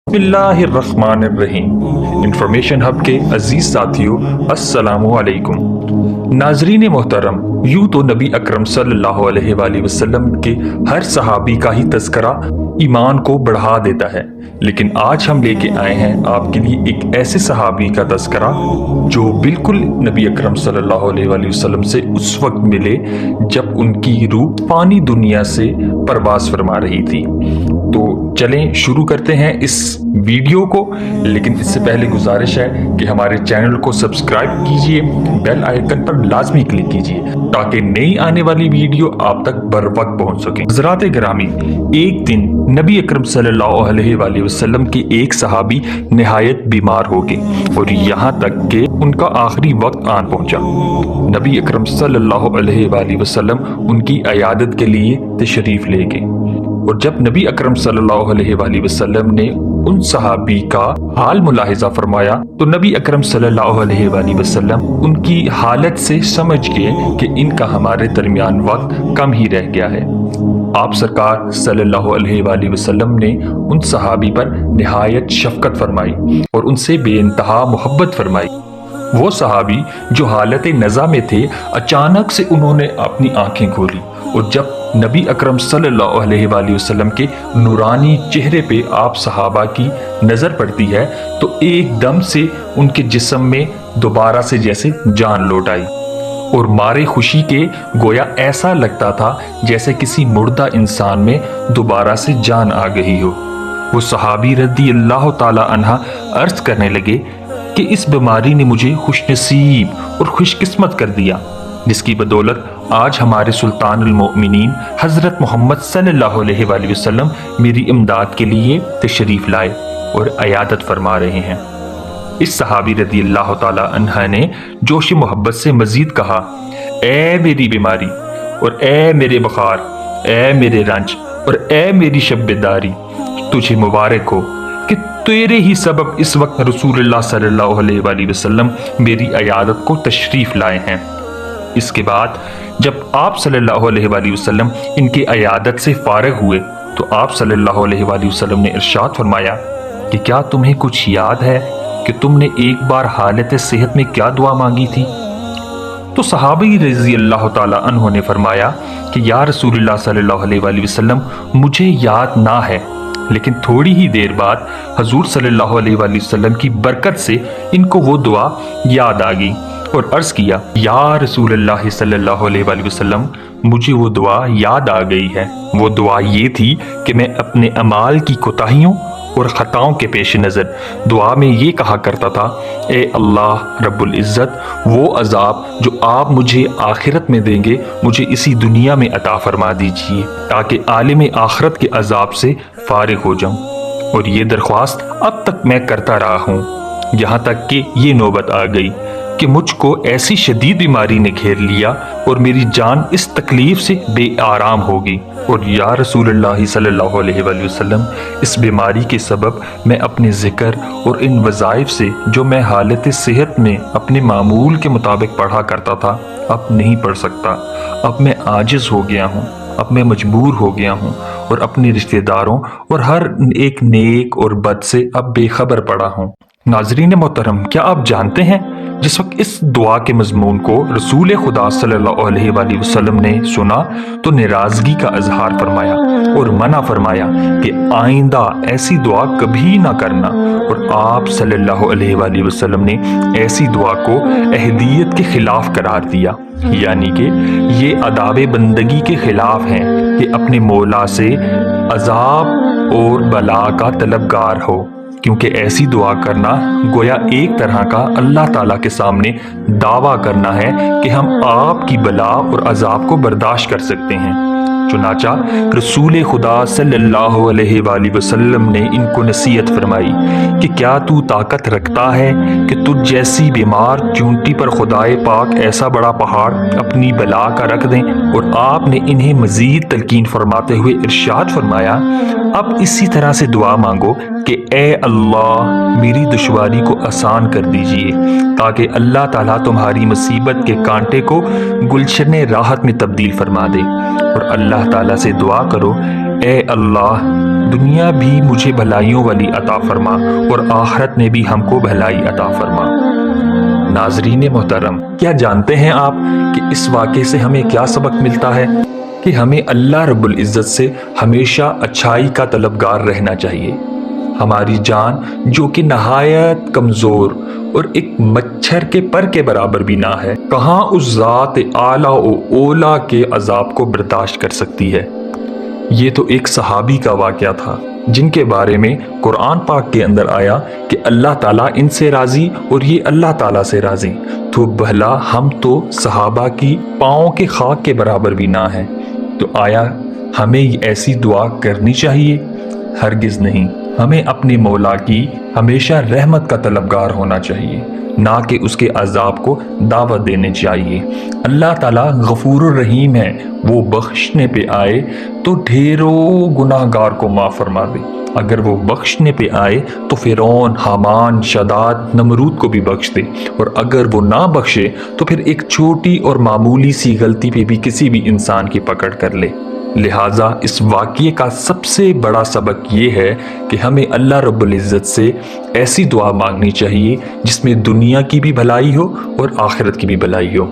बिस्मिल्लाहिर्रहमानिर्रहीम। Information hub के अजीज साथियों, अस्सलामु अलैकुम। नाजरीन मोहतरम, यूं तो नबी अकरम सल्लल्लाहु अलैहि वसल्लम के हर सहाबी का ही तज़किरा ईमान को बढ़ा देता है, लेकिन आज हम लेके आए हैं आपके लिए एक ऐसे सहाबी का तज़किरा जो बिल्कुल नबी अकरम सल्लल्लाहु अलैहि वसल्लम से उस वक्त मिले जब उनकी रूह फानी दुनिया से परवास फरमा रही थी। तो चलें शुरू करते हैं इस वीडियो को, लेकिन इससे पहले गुजारिश है कि हमारे चैनल को सब्सक्राइब कीजिए, बेल आइकन पर लाजमी क्लिक कीजिए ताकि नई आने वाली वीडियो आप तक बर वक्त पहुंच सके। हज़रात गिरामी, एक दिन नबी अकरम सल्लल्लाहु अलैहि वसल्लम के एक सहाबी निहायत बीमार हो गए और यहाँ तक कि उनका आखिरी वक्त आन पहुंचा। नबी अकरम सल्लल्लाहु अलैहि वसल्लम उनकी अयादत के लिए तशरीफ ले गए और जब नबी अकरम सल्लल्लाहु अलैहि वसल्लम ने उन सहाबी का हाल मुलाहिजा फरमाया तो नबी अकरम सल्लल्लाहु अलैहि वसल्लम उनकी हालत से समझ गए कि इनका हमारे दरमियान वक्त कम ही रह गया है। आप सरकार सल्लल्लाहु अलैहि वसल्लम ने उन सहाबी पर निहायत शफकत फरमाई और उनसे बेइंतहा मोहब्बत फरमाई। वो सहाबी जो हालत नज़ा में थे, अचानक से उन्होंने अपनी आंखें खोली और जब नबी अकरम सल्लल्लाहु अलैहि वसल्लम के नूरानी चेहरे पे आप सहाबा की नज़र पड़ती है तो एकदम से उनके जिस्म में दोबारा से जैसे जान लौट आई और मारे खुशी के गोया ऐसा लगता था जैसे किसी मुर्दा इंसान में दोबारा से जान आ गई हो। वो सहाबी रज़ी अल्लाह ताला अन्हा अर्ज करने लगे कि इस बीमारी ने मुझे खुशनसीब और खुशकिस्मत कर दिया, जिसकी बदौलत आज हमारे सुल्तान अल मोमिनीन हज़रत मोहम्मद सल्लल्लाहु अलैहि वसल्लम मेरी इमदाद के लिए तशरीफ़ लाए और अयादत फरमा रहे हैं। इस सहाबी रज़ी अल्लाह ताला अन्हा ने जोश मोहब्बत से मज़ीद कहा, ए मेरी बीमारी और ए मेरे बुखार, ए मेरे रंज और ए मेरी शब्बेदारी, तुझे मुबारक हो कि तेरे ही सबब इस वक्त रसूलुल्लाह सल्लल्लाहु अलैहि वसल्लम मेरी अयादत को तशरीफ़ लाए हैं। इसके बाद जब आप सल्लल्लाहु अलैहि वसल्लम इनकी अयादत से फारिग हुए तो आप सल्लल्लाहु अलैहि वसल्लम ने इरशाद फरमाया कि क्या तुम्हें कुछ याद है कि तुमने एक बार हालत सेहत में क्या दुआ मांगी थी? तो सहाबी रज़ी अल्लाह ताला अन्हु ने फरमाया कि या रसूलुल्लाह सल्लल्लाहु अलैहि वसल्लम, मुझे याद ना है, लेकिन थोड़ी ही देर बाद हजूर सल्लल्लाहु अलैहि वसल्लम की बरकत से इनको वो दुआ याद आ गई और अर्ज किया, या रसूलुल्लाह सल्लल्लाहु अलैहि वसल्लम, मुझे वो दुआ याद आ गई है। वो दुआ ये थी कि मैं अपने अमाल की कोताहियों और ख़ताओं के पेश नज़र दुआ में ये कहा करता था, ए अल्लाह रब्बुल इज़्ज़त, वो अज़ाब जो आप मुझे आखिरत में देंगे मुझे इसी दुनिया में अता फरमा दीजिए ताकि आलिम आखिरत के अज़ाब से फारिग हो जाऊं। और ये दरख्वास्त अब तक मैं करता रहा हूँ यहाँ तक कि ये नौबत आ गई कि मुझको ऐसी शदीद बीमारी ने घेर लिया और मेरी जान इस तकलीफ से बेआराम होगी। और या रसूलुल्लाह सल्लल्लाहु अलैहि वसल्लम, इस बीमारी के सबब मैं अपने ज़िक्र और इन वज़ाइफ से जो मैं हालत सेहत में अपने मामूल के मुताबिक पढ़ा करता था अब नहीं पढ़ सकता। अब मैं आजिज़ हो गया हूँ, अब मैं मजबूर हो गया हूँ और अपने रिश्तेदारों और हर एक नेक और बद से अब बेखबर पड़ा हूँ। नाजरीन मोहतरम, क्या आप जानते हैं जिस वक्त इस दुआ के मजमून को रसूल खुदा सल्लल्लाहु अलैहि वसल्लम ने सुना तो नाराज़गी का इजहार फरमाया और मना फरमाया कि आइंदा ऐसी दुआ कभी ना करना। और आप सल्लल्लाहु अलैहि वसल्लम ने ऐसी दुआ को अहदियत के खिलाफ करार दिया, यानी कि ये अदाब बंदगी के खिलाफ हैं कि अपने मौला से अजाब और बला का तलबगार हो, क्योंकि ऐसी दुआ करना गोया एक तरह का अल्लाह ताला के सामने दावा करना है कि हम आपकी बला और अजाब को बर्दाश्त कर सकते हैं। चुनाचा रसूल खुदा सल्लल्लाहु अलैहि वाली वसल्लम ने इनको नसीहत फरमाई कि क्या तू ताकत रखता है कि तुझ जैसी बीमार चूंटी पर खुदाए पाक ऐसा बड़ा पहाड़ अपनी बला का रख दें। और आपने इन्हें मजीद तलकीन फरमाते हुए इरशाद फरमाया, अब इसी तरह से दुआ मांगो कि ए अल्लाह मेरी दुश्वारी को आसान कर दीजिए, ताकि अल्लाह ताला तुम्हारी मुसीबत के कांटे को गुलशन राहत में तब्दील फरमा दे। और अल्लाह ताला से दुआ करो, ए अल्लाह दुनिया भी मुझे भलाइयों वाली अता फरमा और आखिरत में भी हमको भलाई अता फरमा। नाज़रीन मोहतरम, क्या जानते हैं आप कि इस वाक़े से हमें क्या सबक मिलता है? कि हमें अल्लाह रब्बुल इज़्ज़त से हमेशा अच्छाई का तलबगार रहना चाहिए। हमारी जान जो कि नहायत कमज़ोर और एक मच्छर के पर के बराबर भी ना है, कहाँ उस ज़ात आला व ओला के अजाब को बर्दाश्त कर सकती है। ये तो एक सहाबी का वाक़या था जिनके बारे में कुरान पाक के अंदर आया कि अल्लाह ताला इनसे राज़ी और ये अल्लाह ताला से राज़ी। तो भला हम तो सहाबा की पाँव के खाक के बराबर भी ना हैं, तो आया हमें ऐसी दुआ करनी चाहिए? हरगिज़ नहीं। हमें अपने मौला की हमेशा रहमत का तलबगार होना चाहिए, ना कि उसके अजाब को दावत देने चाहिए। अल्लाह ताला गफूरुर रहीम है, वो बख्शने पे आए तो ढेरों गुनाहगार को माफ़ फरमा दे। अगर वो बख्शने पे आए तो फिरौन, हामान, शदाद, नमरूद को भी बख्श दे, और अगर वो ना बख्शे तो फिर एक छोटी और मामूली सी गलती पे भी किसी भी इंसान की पकड़ कर ले। लिहाजा इस वाक़ये का सबसे बड़ा सबक ये है कि हमें अल्लाह रब्बुल इज़्ज़त से ऐसी दुआ मांगनी चाहिए जिसमें दुनिया की भी भलाई हो और आखिरत की भी भलाई हो।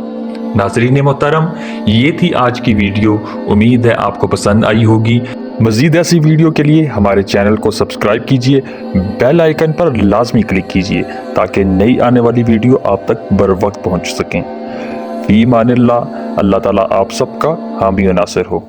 नाज़रीन मोहतरम, ये थी आज की वीडियो। उम्मीद है आपको पसंद आई होगी। मज़ीद ऐसी वीडियो के लिए हमारे चैनल को सब्सक्राइब कीजिए, बेल आइकन पर लाजमी क्लिक कीजिए ताकि नई आने वाली वीडियो आप तक बर वक्त पहुँच सकें। फ़ी मानिल्लाह, अल्लाह ताला आप सबका हामी व नासिर हो।